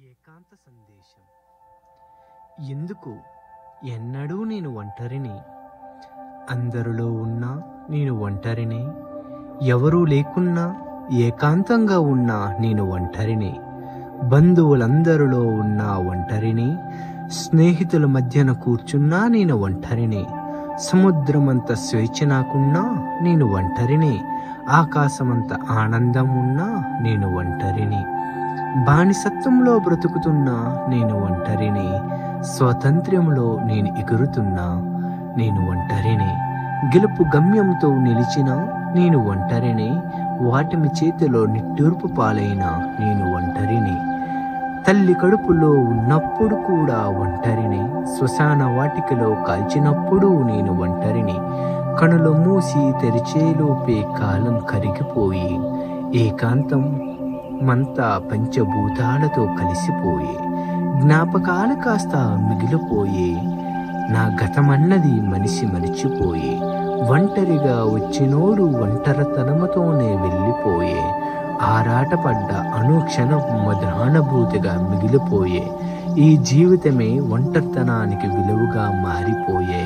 ఏకాంత సందేశం. ఎందుకు ఎన్నడూ నేను ఒంటరిని, అందరిలో ఉన్నా నేను ఒంటరిని, ఎవరూ లేకున్నా ఏకాంతంగా ఉన్నా నేను ఒంటరిని, బంధువులందరిలో ఉన్నా ఒంటరిని, స్నేహితుల మధ్యన కూర్చున్నా నేను ఒంటరిని, సముద్రమంత స్వేచ్ఛ నాకున్నా నేను ఒంటరిని, ఆకాశమంత ఆనందం ఉన్నా నేను ఒంటరిని, బానిసత్వంలో బ్రతుకుతున్నా నేను ఒంటరిని, స్వాతంత్ర్యంలో నేను ఎగురుతున్నా నేను ఒంటరిని, గెలుపు గమ్యంతో నిలిచిన నేను ఒంటరిని, వాటిమి చేతిలో నిట్టూర్పు పాలైనా నేను ఒంటరిని, తల్లి కడుపులో ఉన్నప్పుడు కూడా ఒంటరిని, శ్మశాన వాటికలో కాల్చినప్పుడు నేను ఒంటరిని, కనులు మూసి తెరిచేలోపే కాలం కరిగిపోయి ఏకాంతం మంతా పంచభూతాలతో కలిసిపోయే, జ్ఞాపకాలు కాస్త మిగిలిపోయే, నా గతమన్నది మనిషి మరిచిపోయే, ఒంటరిగా వచ్చినోడు ఒంటరితనముతోనే వెళ్ళిపోయే, ఆరాటపడ్డ అనుక్షణం మధురానుభూతిగా మిగిలిపోయే, ఈ జీవితమే ఒంటరితనానికి విలువగా మారిపోయే,